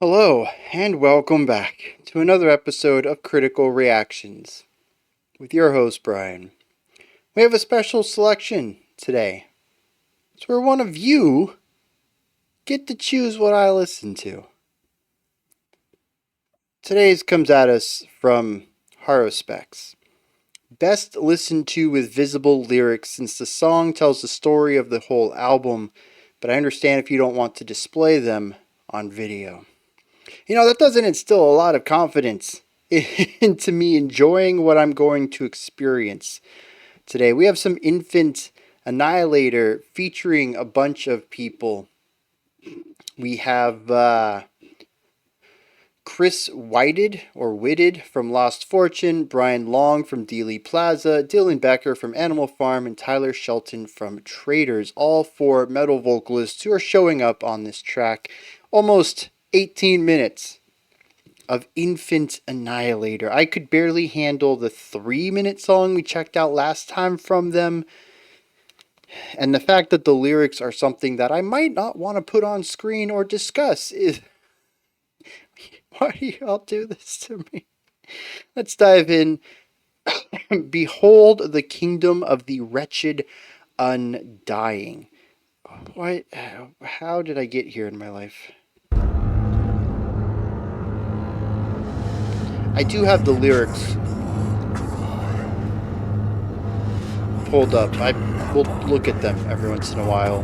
Hello, and welcome back to another episode of Critical Reactions with your host, Brian. We have a special selection today. It's where one of you get to choose what I listen to. Today's comes at us from Harospecs. Best listened to with visible lyrics since the song tells the story of the whole album, but I understand if you don't want to display them on video. You know, that doesn't instill a lot of confidence into me enjoying what I'm going to experience today. We have some infant Annihilator featuring a bunch of people. We have Chris Whited or Whitted from Lost Fortune, Bryan Long from Dealey Plaza, Dillon Becker from Animal Farm, and Tyler Shelton from Traders, all four metal vocalists who are showing up on this track. Almost 18 minutes of infant Annihilator. I could barely handle the 3-minute song we checked out last time from them. And the fact that the lyrics are something that I might not want to put on screen or discuss is... Why do you all do this to me? Let's dive in. Behold the kingdom of the Wretched Undying. What? How did I get here in my life? I do have the lyrics pulled up. I will look at them every once in a while.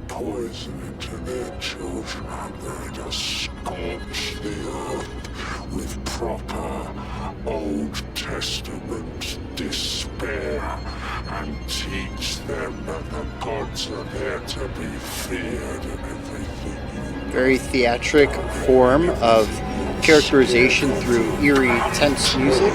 Poison into their children, I'm going to scorch the earth with proper Old Testament despair and teach them that the gods are there to be feared and everything. Very theatric form of characterization through eerie, tense music.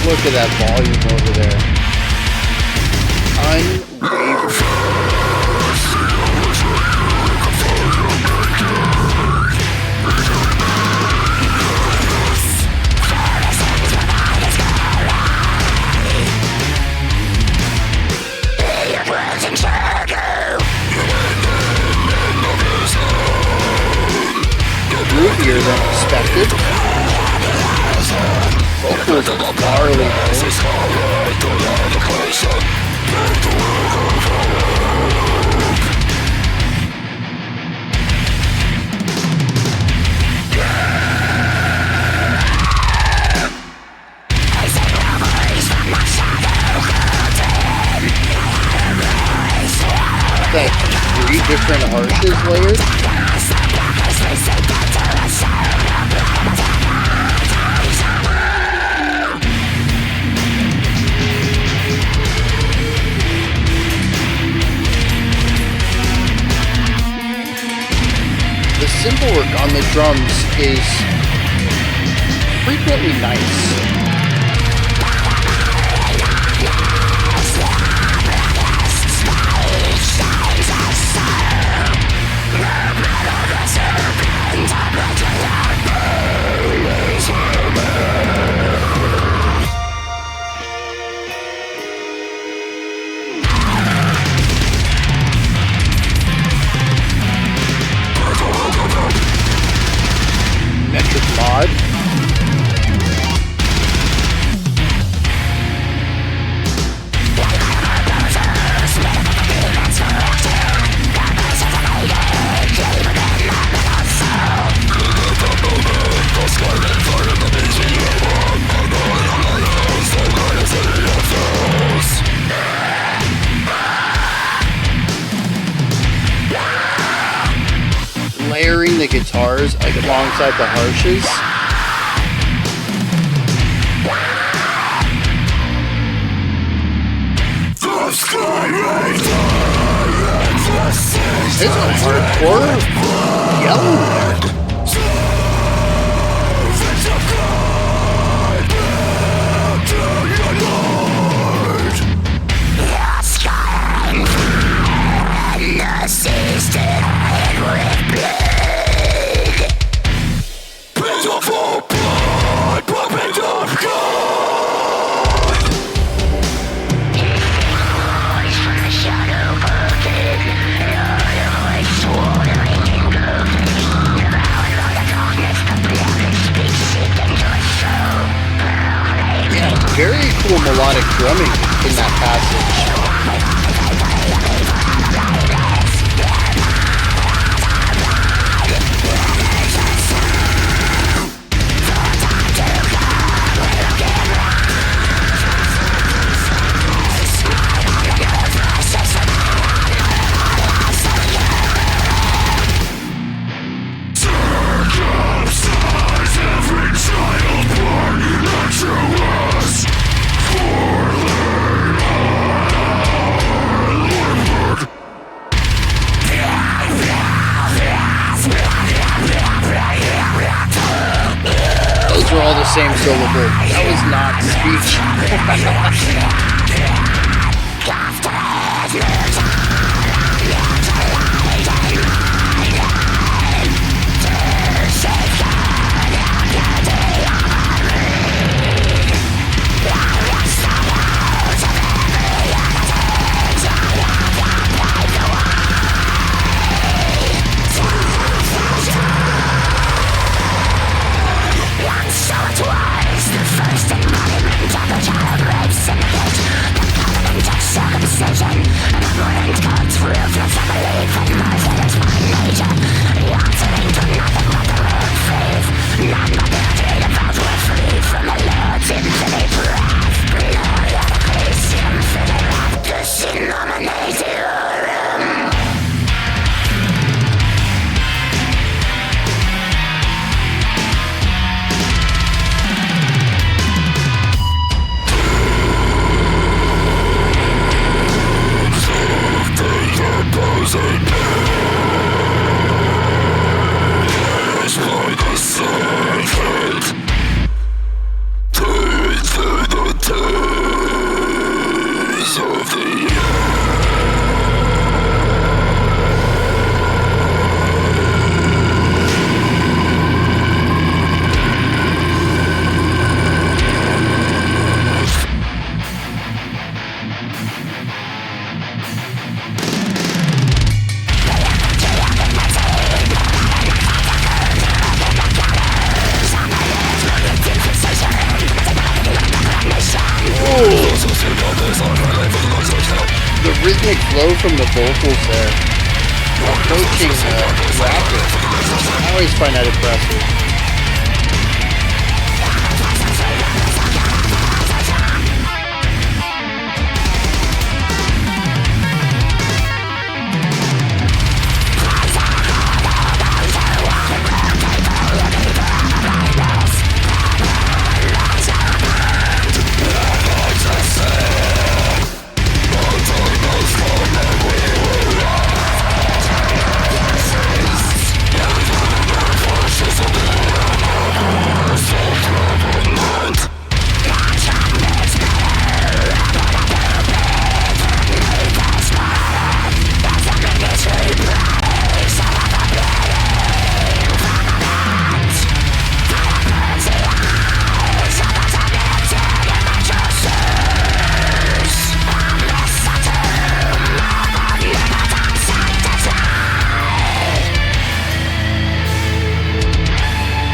Look at that volume over there. Unwavering. Groovier than expected. Vocals are gnarly, like 3 different harshes layered. The cymbal work on the drums is frequently nice. Metric mod. Layering the guitars like alongside the harshes. There's a hardcore yelling there. cool melodic drumming in that passage. Those were all the same syllable. That was not speech. The rhythmic flow from the vocals there, approaching rapid. I always find that impressive.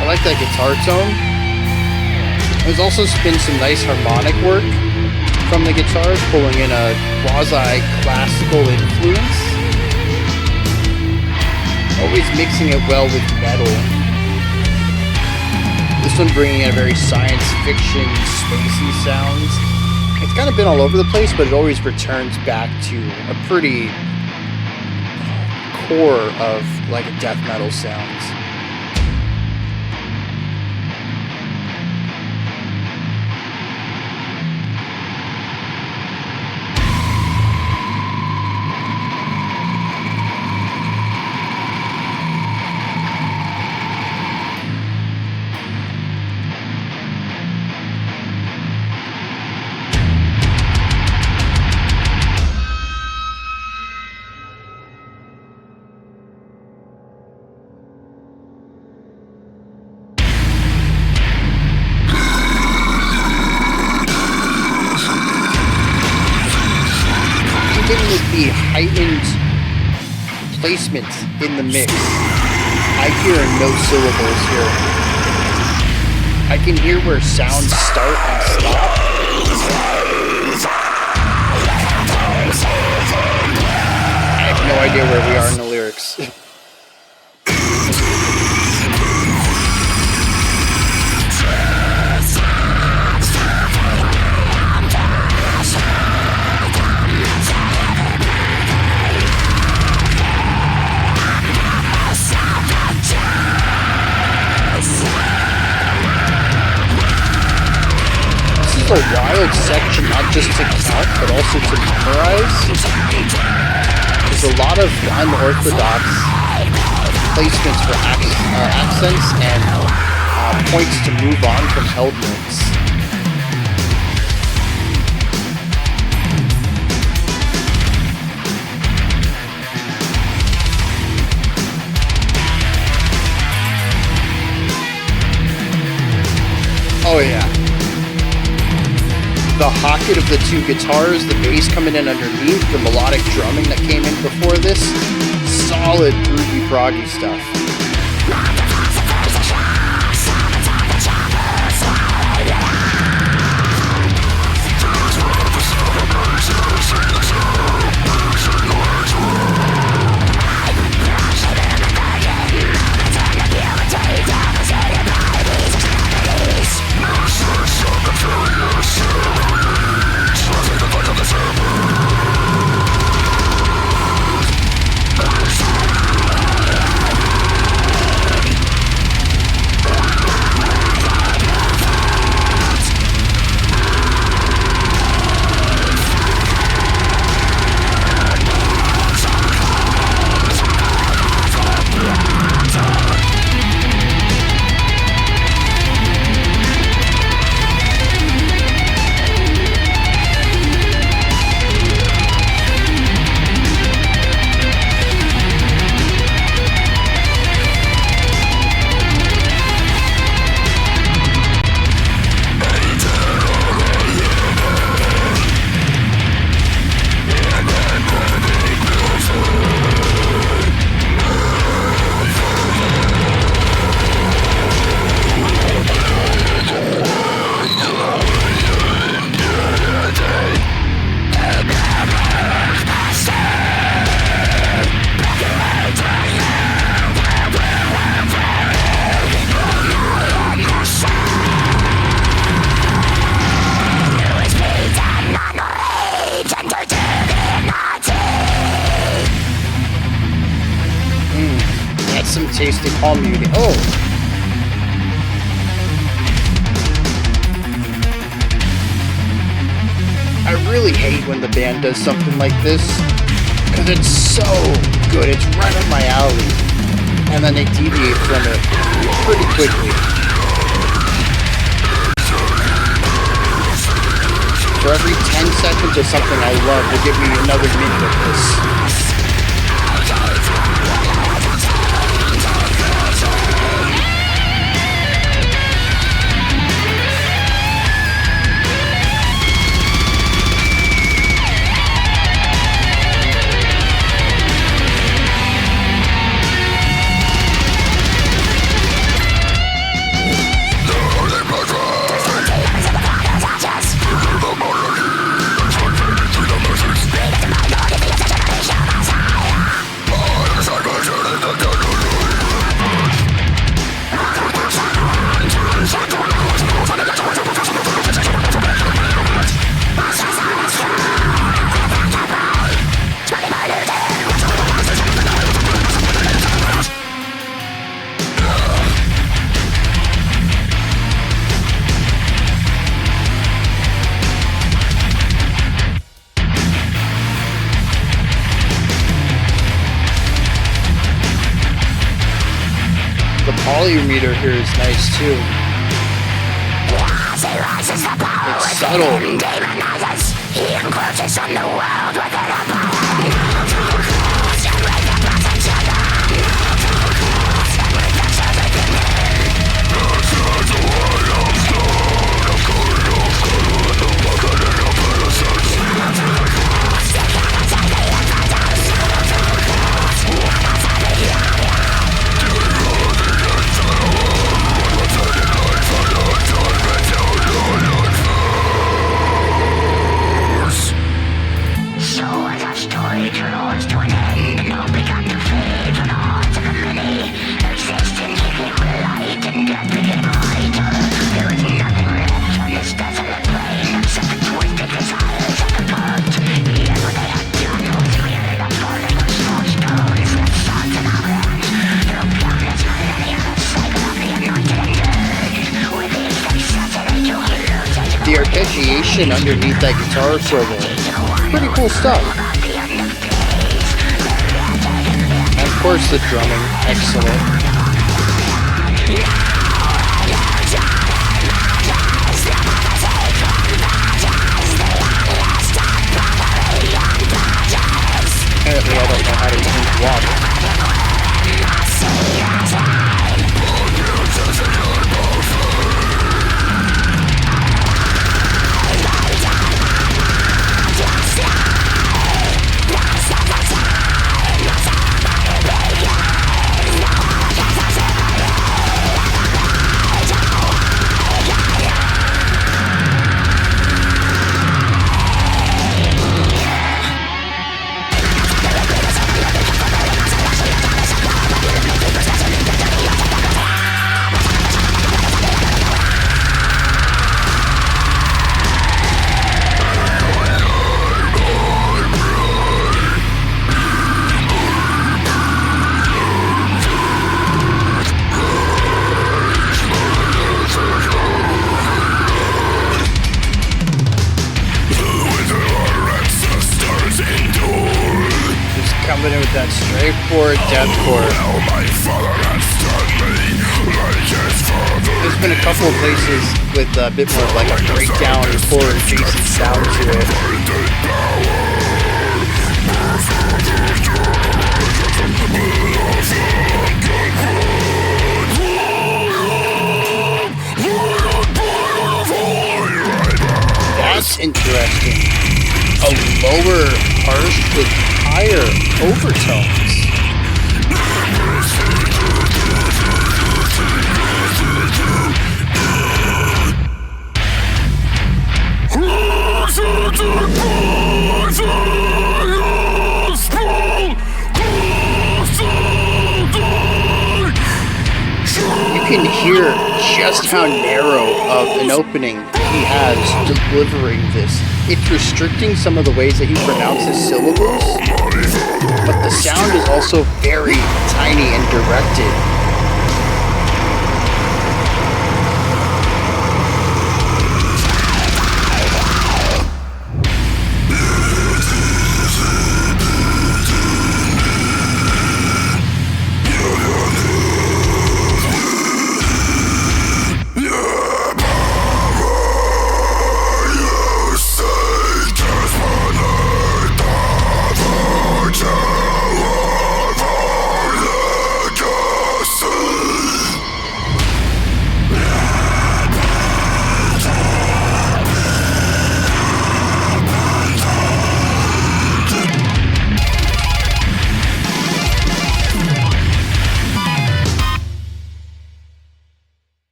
I like that guitar tone. There's also been some nice harmonic work from the guitars, pulling in a quasi-classical influence. Always mixing it well with metal. This one bringing in a very science fiction, spacey sounds. It's kind of been all over the place, but it always returns back to a pretty core of like a death metal sounds. With the heightened placement in the mix, I hear no syllables here. I can hear where sounds start and stop, I have no idea where we are in the lyrics. A wild section, not just to count, but also to memorize. There's a lot of unorthodox placements for accents and points to move on from held notes. Oh yeah. The hocket of the two guitars, the bass coming in underneath, the melodic drumming that came in before this. Solid, groovy, proggy stuff. Tasty calm muting. Oh! I really hate when the band does something like this, because it's so good. It's right up my alley. And then they deviate from it pretty quickly. For every 10 seconds of something I love, they give me another minute of this. Polymeter here is nice too. It's subtle. He encroaches on the world with an percussion underneath that guitar solo. Pretty cool stuff. And of course the drumming, excellent. Apparently I don't know how to drink water. Coming in with that straightforward deathcore. There's been a couple of places with a bit more of like a breakdown horror adjacent sound to it. That's interesting. A lower harsh with higher overtones. You can hear just how narrow of an opening he has delivering this. It's restricting some of the ways that he pronounces syllables, but the sound is also very tiny and directed.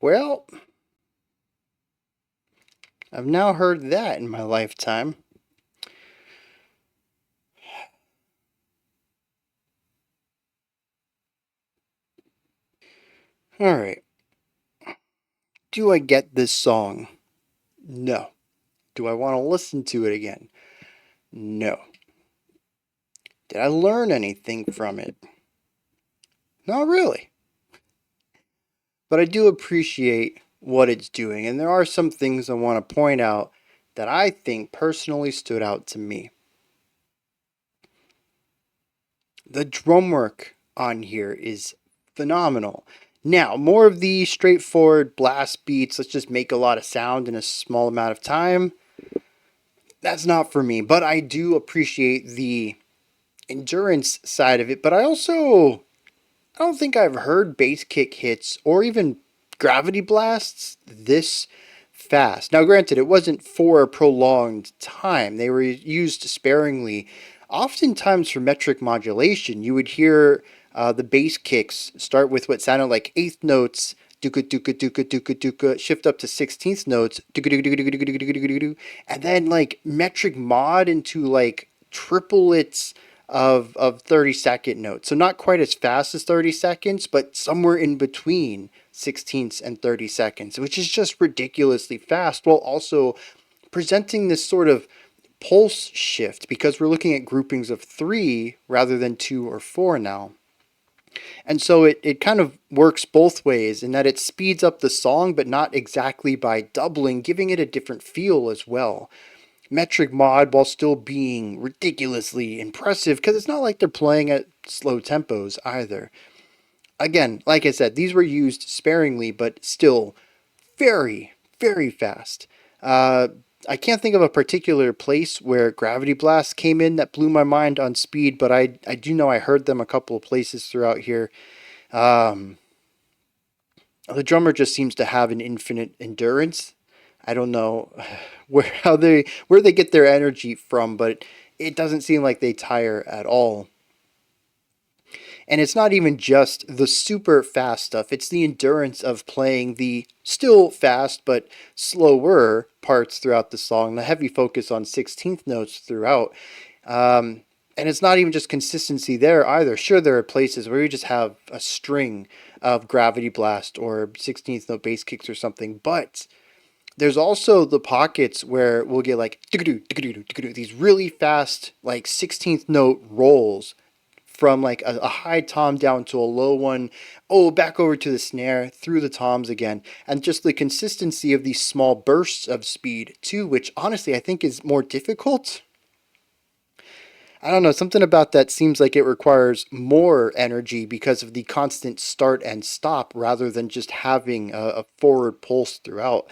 Well, I've now heard that in my lifetime. Alright. Do I get this song? No. Do I want to listen to it again? No. Did I learn anything from it? Not really. But I do appreciate what it's doing, and there are some things I want to point out that I think personally stood out to me. The drum work on here is phenomenal. Now, more of the straightforward blast beats, let's just make a lot of sound in a small amount of time. That's not for me, but I do appreciate the endurance side of it. But I don't think I've heard bass kick hits or even gravity blasts this fast. Now, granted, it wasn't for a prolonged time. They were used sparingly. Oftentimes for metric modulation, you would hear the bass kicks start with what sounded like eighth notes, duka duka duka duka duka, shift up to 16th notes, duka duka duka duka duka duka duka duka, and then like metric mod into like triplets of 30-second notes. So not quite as fast as 30 seconds, but somewhere in between 16ths and 30 seconds, which is just ridiculously fast, while also presenting this sort of pulse shift, because we're looking at groupings of 3 rather than 2 or 4 now. And so it kind of works both ways in that it speeds up the song, but not exactly by doubling, giving it a different feel as well. Metric mod while still being ridiculously impressive because it's not like they're playing at slow tempos either. Again, like I said, these were used sparingly, but still very, very fast. I can't think of a particular place where Gravity Blast came in that blew my mind on speed, but I do know I heard them a couple of places throughout here. Um, the drummer just seems to have an infinite endurance. I don't know where they get their energy from, but it doesn't seem like they tire at all. And it's not even just the super fast stuff, it's the endurance of playing the still fast but slower parts throughout the song, the heavy focus on 16th notes throughout. And it's not even just consistency there either. Sure, there are places where you just have a string of Gravity Blast or 16th note bass kicks or something, but there's also the pockets where we'll get like these really fast like 16th note rolls from like a high tom down to a low one, oh, back over to the snare, through the toms again, and just the consistency of these small bursts of speed too, which honestly I think is more difficult. I don't know, something about that seems like it requires more energy because of the constant start and stop rather than just having a forward pulse throughout.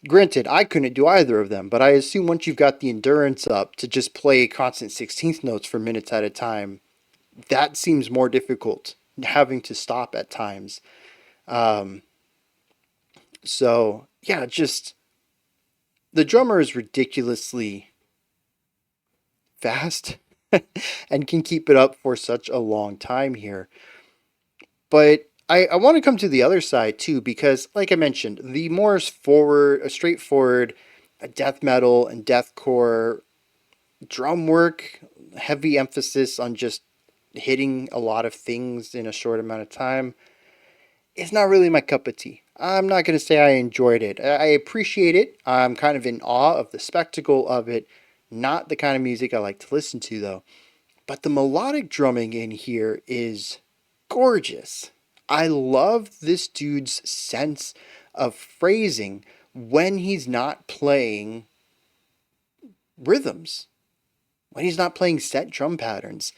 Granted, I couldn't do either of them, but I assume once you've got the endurance up to just play constant 16th notes for minutes at a time, that seems more difficult, having to stop at times. Um, so, yeah, just the drummer is ridiculously fast and can keep it up for such a long time here. But I want to come to the other side too, because, like I mentioned, the more straightforward death metal and deathcore drum work, heavy emphasis on just hitting a lot of things in a short amount of time, it's not really my cup of tea. I'm not going to say I enjoyed it. I appreciate it. I'm kind of in awe of the spectacle of it. Not the kind of music I like to listen to, though. But the melodic drumming in here is gorgeous. I love this dude's sense of phrasing when he's not playing rhythms, when he's not playing set drum patterns.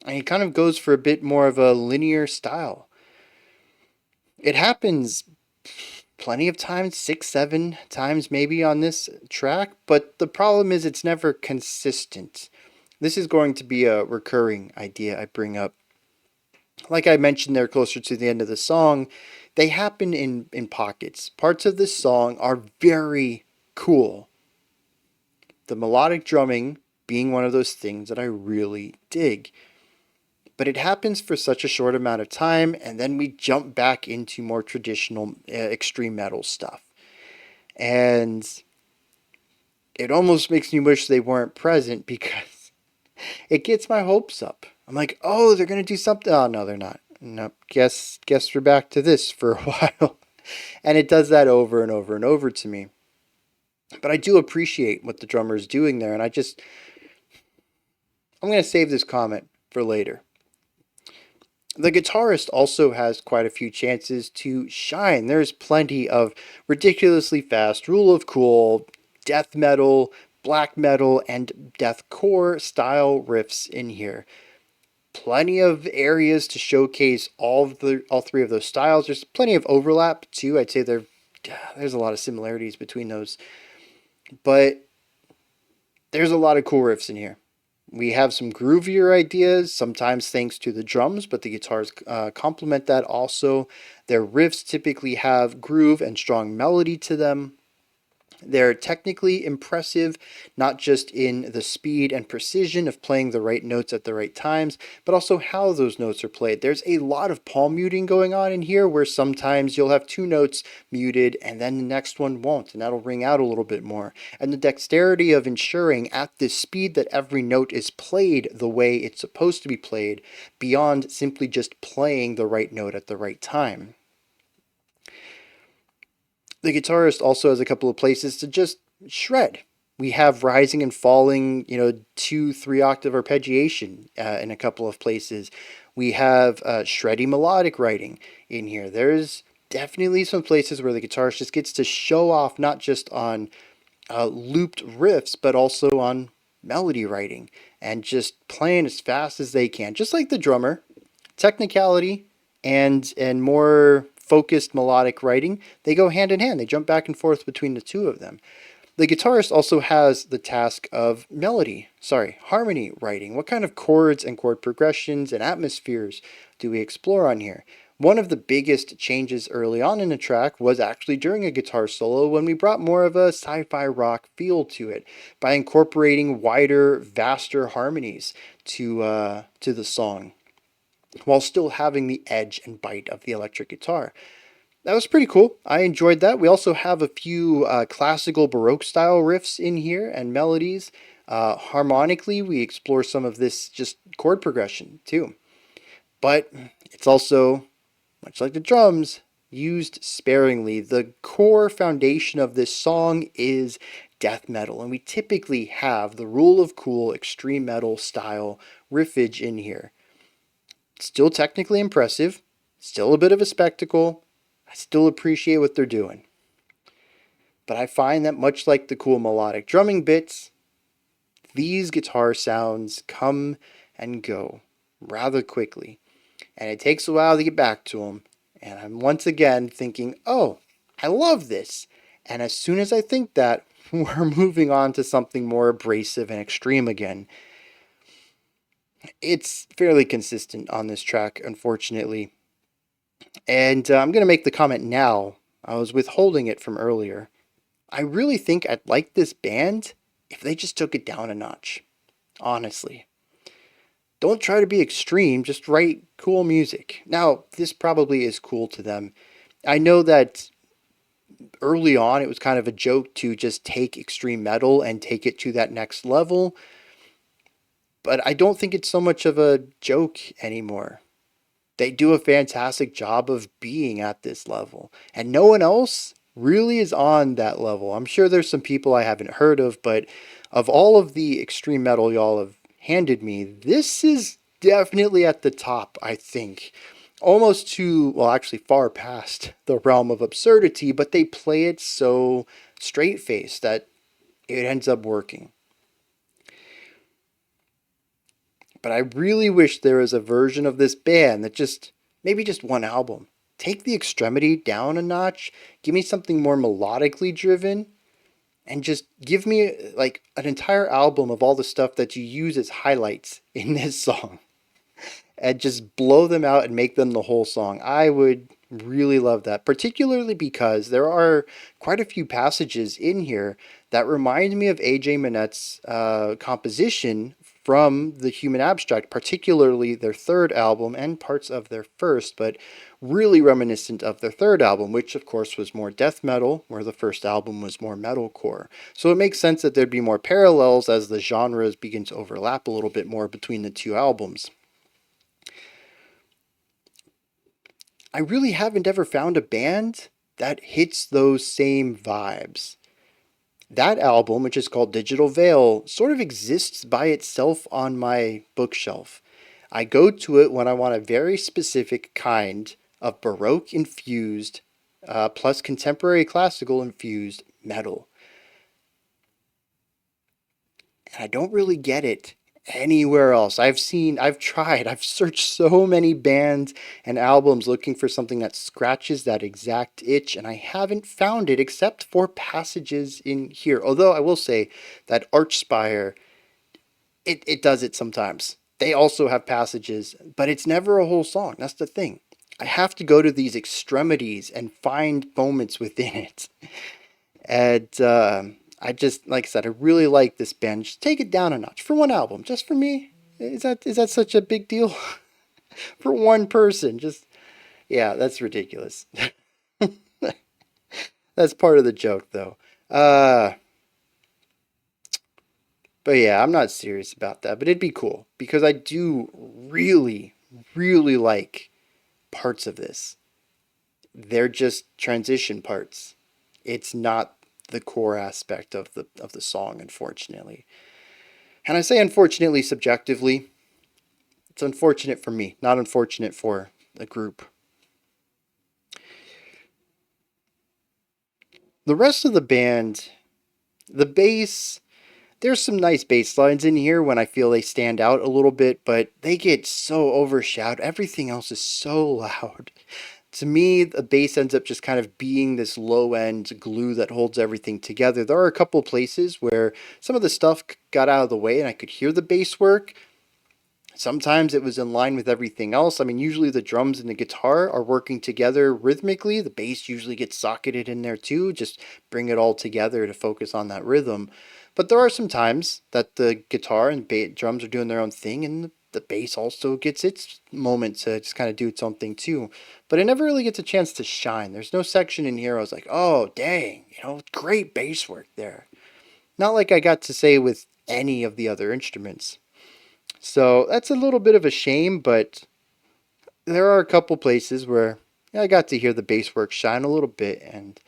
And he kind of goes for a bit more of a linear style. It happens plenty of times, 6, 7 times maybe on this track, but the problem is it's never consistent. This is going to be a recurring idea I bring up. Like I mentioned there closer to the end of the song, they happen in pockets. Parts of this song are very cool. The melodic drumming being one of those things that I really dig. But it happens for such a short amount of time, and then we jump back into more traditional extreme metal stuff. And it almost makes me wish they weren't present because it gets my hopes up. I'm like, oh, they're going to do something. Oh, no, they're not. Nope. Guess we're back to this for a while. And it does that over and over and over to me. But I do appreciate what the drummer is doing there. And I'm going to save this comment for later. The guitarist also has quite a few chances to shine. There's plenty of ridiculously fast, rule of cool, death metal, black metal, and deathcore style riffs in here. Plenty of areas to showcase all three of those styles. There's plenty of overlap too. I'd say there's a lot of similarities between those, but there's a lot of cool riffs in here. We have some groovier ideas, sometimes thanks to the drums, but the guitars complement that also. Their riffs typically have groove and strong melody to them. They're technically impressive, not just in the speed and precision of playing the right notes at the right times, but also how those notes are played. There's a lot of palm muting going on in here, where sometimes you'll have 2 notes muted and then the next one won't, and that'll ring out a little bit more. And the dexterity of ensuring at this speed that every note is played the way it's supposed to be played, beyond simply just playing the right note at the right time. The guitarist also has a couple of places to just shred. We have rising and falling, 2, 3 octave arpeggiation in a couple of places. We have shreddy melodic writing in here. There's definitely some places where the guitarist just gets to show off not just on looped riffs, but also on melody writing and just playing as fast as they can, just like the drummer. Technicality and more focused melodic writing, they go hand in hand. They jump back and forth between the two of them. The guitarist also has the task of harmony writing. What kind of chords and chord progressions and atmospheres do we explore on here? One of the biggest changes early on in the track was actually during a guitar solo when we brought more of a sci-fi rock feel to it by incorporating wider, vaster harmonies to the song while still having the edge and bite of the electric guitar. That was pretty cool. I enjoyed that. We also have a few classical Baroque style riffs in here and melodies. Harmonically, we explore some of this just chord progression too. But it's also, much like the drums, used sparingly. The core foundation of this song is death metal, and we typically have the Rule of Cool extreme metal style riffage in here. Still technically impressive, still a bit of a spectacle. I still appreciate what they're doing. But I find that much like the cool melodic drumming bits, these guitar sounds come and go rather quickly. And it takes a while to get back to them. And I'm once again thinking, oh, I love this. And as soon as I think that, we're moving on to something more abrasive and extreme again. It's fairly consistent on this track, unfortunately. And I'm going to make the comment now. I was withholding it from earlier. I really think I'd like this band if they just took it down a notch. Honestly. Don't try to be extreme, just write cool music. Now, this probably is cool to them. I know that early on it was kind of a joke to just take extreme metal and take it to that next level. But I don't think it's so much of a joke anymore. They do a fantastic job of being at this level. And no one else really is on that level. I'm sure there's some people I haven't heard of, but of all of the extreme metal y'all have handed me, this is definitely at the top, I think. Almost to, well, actually far past the realm of absurdity, but they play it so straight-faced that it ends up working. But I really wish there was a version of this band that maybe just one album. Take the extremity down a notch, give me something more melodically driven, and just give me like an entire album of all the stuff that you use as highlights in this song. And just blow them out and make them the whole song. I would really love that, particularly because there are quite a few passages in here that remind me of A.J. Minette's composition from the Human Abstract, particularly their third album and parts of their first, but really reminiscent of their third album, which of course was more death metal, where the first album was more metalcore. So it makes sense that there'd be more parallels as the genres begin to overlap a little bit more between the two albums. I really haven't ever found a band that hits those same vibes. That album, which is called Digital Veil, sort of exists by itself on my bookshelf. I go to it when I want a very specific kind of Baroque infused, plus contemporary classical infused metal. And I don't really get it anywhere else. I've tried, I've searched so many bands and albums looking for something that scratches that exact itch, and I haven't found it except for passages in here. Although I will say that Archspire, it does it sometimes. They also have passages, but it's never a whole song. That's the thing. I have to go to these extremities and find moments within it. And I just, like I said, I really like this band. Just take it down a notch for one album, just for me. Is that such a big deal? For one person, yeah, that's ridiculous. That's part of the joke, though. But yeah, I'm not serious about that. But it'd be cool because I do really, really like parts of this. They're just transition parts. It's not the core aspect of the song, unfortunately. And I say unfortunately subjectively. It's unfortunate for me, not unfortunate for the group. The rest of the band, the bass, there's some nice bass lines in here when I feel they stand out a little bit, but they get so overshadowed. Everything else is so loud. To me, the bass ends up just kind of being this low end glue that holds everything together. There are a couple places where some of the stuff got out of the way and I could hear the bass work. Sometimes it was in line with everything else. I mean, usually the drums and the guitar are working together rhythmically. The bass usually gets socketed in there too, just bring it all together to focus on that rhythm. But there are some times that the guitar and drums are doing their own thing, and the bass also gets its moment to just kind of do its own thing too. But it never really gets a chance to shine. There's no section in here I was like, oh, dang, great bass work there. Not like I got to say with any of the other instruments. So that's a little bit of a shame, but there are a couple places where I got to hear the bass work shine a little bit, and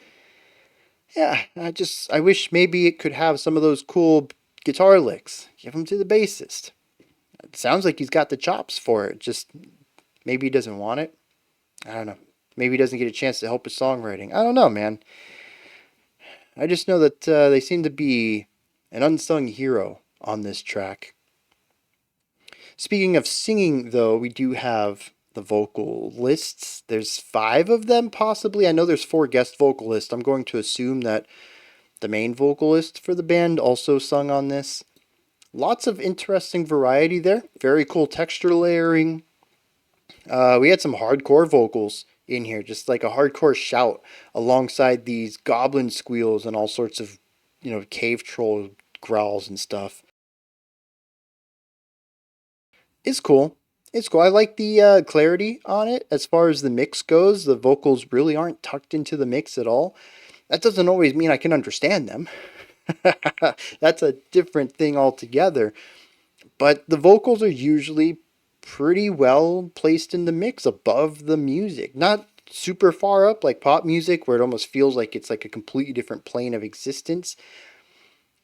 yeah, I wish maybe it could have some of those cool guitar licks. Give them to the bassist. It sounds like he's got the chops for it, just maybe he doesn't want it. I don't know. Maybe he doesn't get a chance to help his songwriting. I don't know, man. I just know that they seem to be an unsung hero on this track. Speaking of singing, though, we do have the vocalists. There's 5 of them, possibly. I know there's 4 guest vocalists. I'm going to assume that the main vocalist for the band also sung on this. Lots of interesting variety there. Very cool texture layering. We had some hardcore vocals in here, just like a hardcore shout alongside these goblin squeals and all sorts of, cave troll growls and stuff. It's cool. It's cool. I like the clarity on it as far as the mix goes. The vocals really aren't tucked into the mix at all. That doesn't always mean I can understand them. That's a different thing altogether. But the vocals are usually pretty well placed in the mix above the music. Not super far up like pop music where it almost feels like it's like a completely different plane of existence.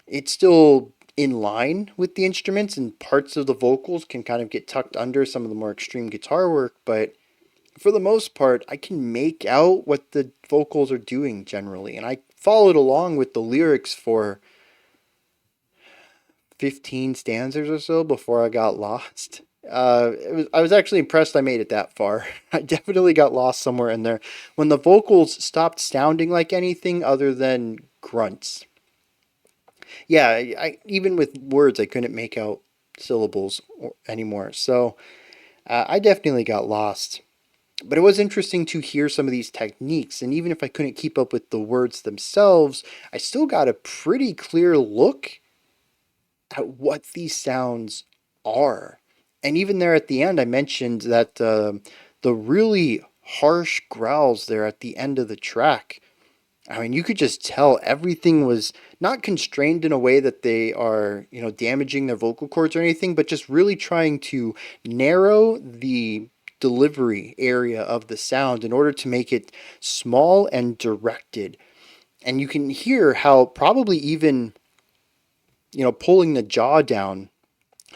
It's still in line with the instruments, and parts of the vocals can kind of get tucked under some of the more extreme guitar work, but for the most part I can make out what the vocals are doing generally, and I followed along with the lyrics for 15 stanzas or so before I got lost. I was actually impressed I made it that far. I definitely got lost somewhere in there when the vocals stopped sounding like anything other than grunts. Yeah, even with words, I couldn't make out syllables anymore. So I definitely got lost. But it was interesting to hear some of these techniques. And even if I couldn't keep up with the words themselves, I still got a pretty clear look at what these sounds are. And even there at the end, I mentioned that the really harsh growls there at the end of the track, I mean, you could just tell everything was not constrained in a way that they are, damaging their vocal cords or anything, but just really trying to narrow the delivery area of the sound in order to make it small and directed. And you can hear how probably even, pulling the jaw down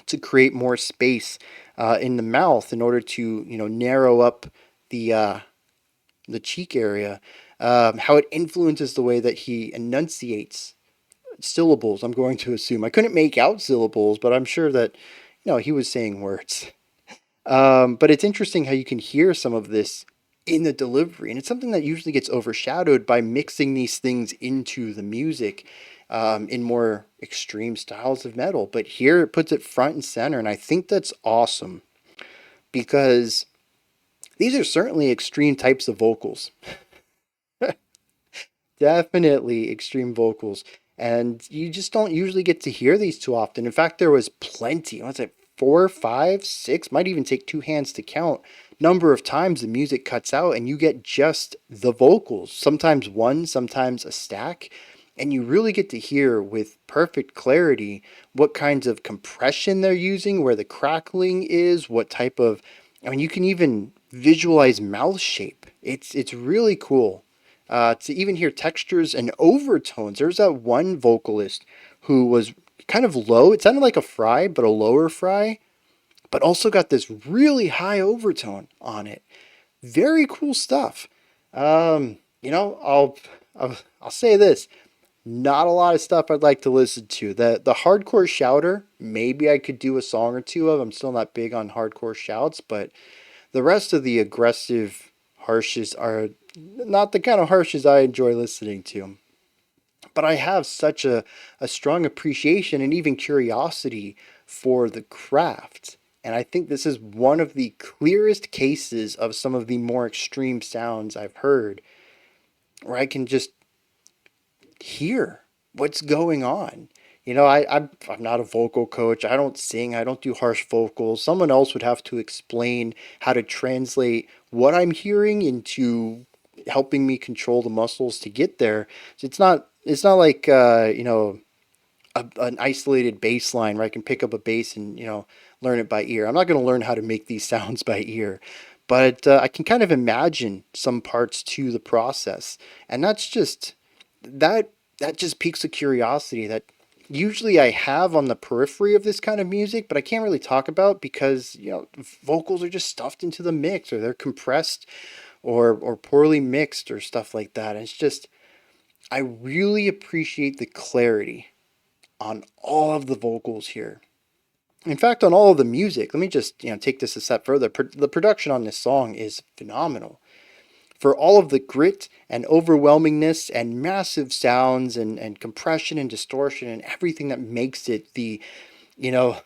to create more space in the mouth in order to, narrow up the cheek area. How it influences the way that he enunciates syllables, I'm going to assume. I couldn't make out syllables, but I'm sure that, he was saying words. But it's interesting how you can hear some of this in the delivery, and it's something that usually gets overshadowed by mixing these things into the music in more extreme styles of metal. But here it puts it front and center, and I think that's awesome because these are certainly extreme types of vocals. Definitely extreme vocals. And you just don't usually get to hear these too often. In fact, there was plenty. What's it? 4, 5, 6, might even take 2 hands to count. Number of times the music cuts out and you get just the vocals. Sometimes one, sometimes a stack. And you really get to hear with perfect clarity what kinds of compression they're using, where the crackling is, what type of... I mean, you can even visualize mouth shape. It's really cool. to even hear textures and overtones. There's that one vocalist who was kind of low. It sounded like a fry, but a lower fry, but also got this really high overtone on it. Very cool stuff. I'll say this. Not a lot of stuff I'd like to listen to. The hardcore shouter, maybe I could do a song or two of. I'm still not big on hardcore shouts, but the rest of the aggressive harshes are not the kind of harshes I enjoy listening to. But I have such a strong appreciation and even curiosity for the craft. And I think this is one of the clearest cases of some of the more extreme sounds I've heard where I can just hear what's going on. I'm not a vocal coach. I don't sing. I don't do harsh vocals. Someone else would have to explain how to translate what I'm hearing into helping me control the muscles to get there. So it's not like an isolated bass line where I can pick up a bass and learn it by ear. I'm not going to learn how to make these sounds by ear, but I can kind of imagine some parts to the process, and that just piques a curiosity that usually I have on the periphery of this kind of music, but I can't really talk about because vocals are just stuffed into the mix, or they're compressed, or poorly mixed, or stuff like that. And it's just I really appreciate the clarity on all of the vocals here. In fact, on all of the music. Let me just take this a step further. The production on this song is phenomenal. For all of the grit and overwhelmingness and massive sounds and compression and distortion and everything that makes it the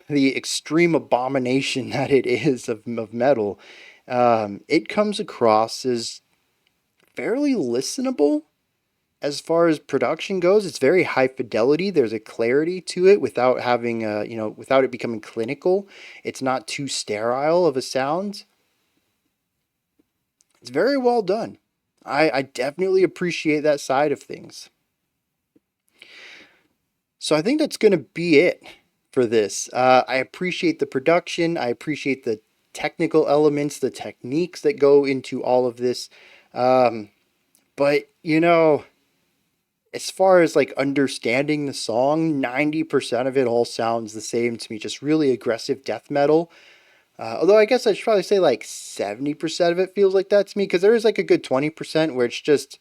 extreme abomination that it is of metal, it comes across as fairly listenable. As far as production goes, it's very high fidelity. There's a clarity to it without having without it becoming clinical. It's not too sterile of a sound. It's very well done. I definitely appreciate that side of things. So I think that's going to be it for this. I appreciate the production. I appreciate the technical elements, the techniques that go into all of this. But as far as like understanding the song, 90% of it all sounds the same to me. Just really aggressive death metal. Although I guess I should probably say like 70% of it feels like that to me, because there is like a good 20% where it's just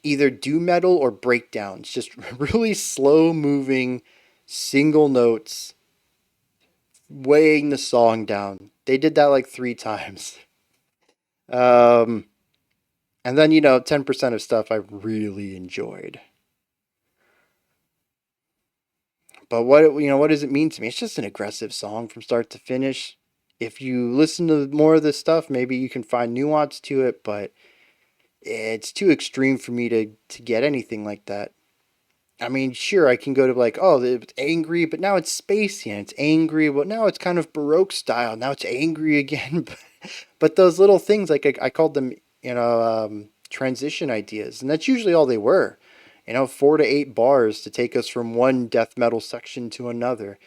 either doom metal or breakdowns. Just really slow moving single notes weighing the song down. They did that like 3 times. Um, and then 10% of stuff I really enjoyed. But what does it mean to me? It's just an aggressive song from start to finish. If you listen to more of this stuff, maybe you can find nuance to it, but it's too extreme for me to get anything like that. I mean, sure, I can go to like, oh, it's angry, but now it's spacey, and it's angry, but now it's kind of Baroque style. Now it's angry again. But those little things, like I called them, transition ideas, and that's usually all they were. 4 to 8 bars to take us from one death metal section to another.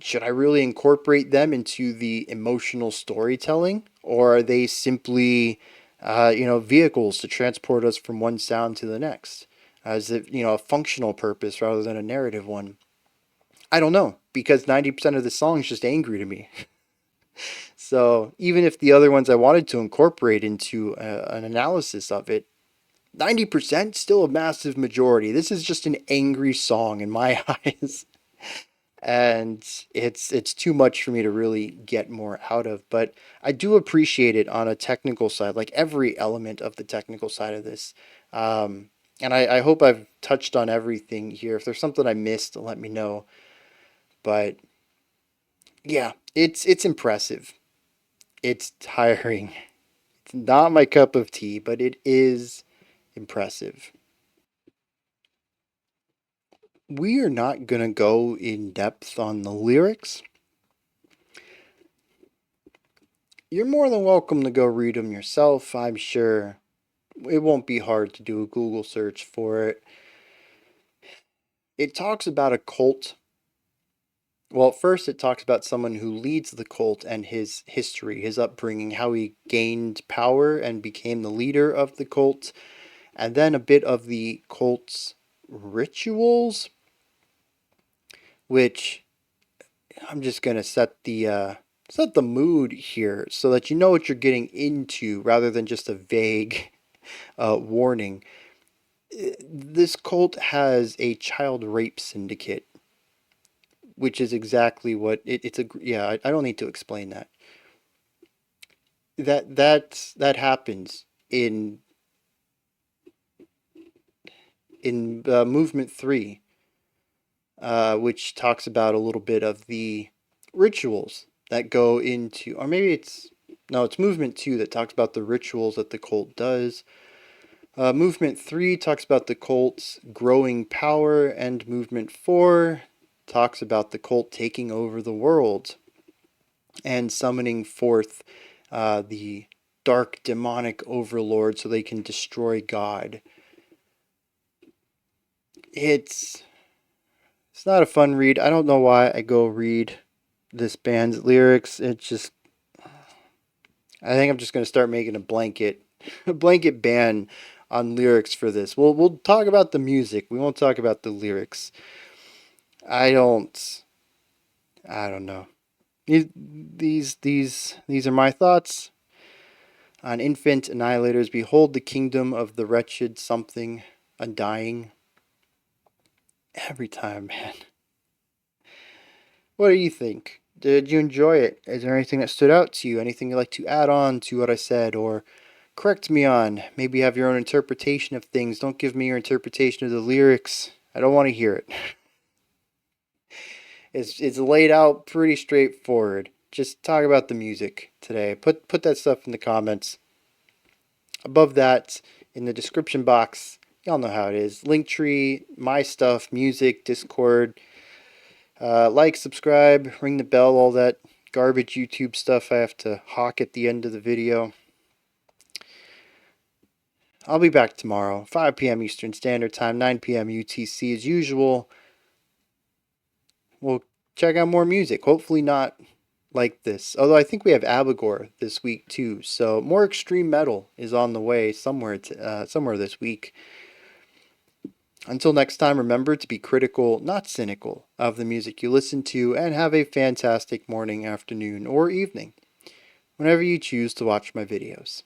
Should I really incorporate them into the emotional storytelling, or are they simply, vehicles to transport us from one sound to the next? As if, a functional purpose rather than a narrative one? I don't know, because 90% of the song is just angry to me. So even if the other ones I wanted to incorporate into an analysis of it, 90% still a massive majority. This is just an angry song in my eyes. And it's too much for me to really get more out of. But I do appreciate it on a technical side, like every element of the technical side of this. And I hope I've touched on everything here. If there's something I missed, let me know. But yeah, it's impressive. It's tiring. It's not my cup of tea, but it is impressive. We are not going to go in depth on the lyrics. You're more than welcome to go read them yourself. I'm sure it won't be hard to do a Google search for it. It talks about a cult. Well, first it talks about someone who leads the cult and his history, his upbringing, how he gained power and became the leader of the cult. and then a bit of the cult's rituals, which I'm just gonna set the mood here so that you know what you're getting into rather than just a vague warning. This cult has a child rape syndicate, which is exactly what it's a yeah. I don't need to explain that. That happens in movement 3, which talks about a little bit of the rituals that go into, or maybe it's no, it's movement 2 that talks about the rituals that the cult does. Movement 3 talks about the cult's growing power, and movement 4 talks about the cult taking over the world and summoning forth the dark demonic overlord so they can destroy God. It's not a fun read. I don't know why I go read this band's lyrics. It's just, I think I'm just gonna start making a blanket ban on lyrics for this. We'll talk about the music. We won't talk about the lyrics. I don't know. These are my thoughts on Infant Annihilators. Behold the kingdom of the wretched something undying. Every time, man. What do you think? Did you enjoy it? Is there anything that stood out to you? Anything you'd like to add on to what I said or correct me on? Maybe you have your own interpretation of things. Don't give me your interpretation of the lyrics. I don't want to hear it. It's laid out pretty straightforward. Just talk about the music today. Put that stuff in the comments. Above that, in the description box, y'all know how it is. Linktree, my stuff, music, Discord. Like, subscribe, ring the bell, all that garbage YouTube stuff I have to hawk at the end of the video. I'll be back tomorrow, 5 p.m. Eastern Standard Time, 9 p.m. UTC as usual. We'll check out more music. Hopefully not like this. Although I think we have Abigor this week too. So more extreme metal is on the way somewhere this week. Until next time, remember to be critical, not cynical, of the music you listen to, and have a fantastic morning, afternoon, or evening, whenever you choose to watch my videos.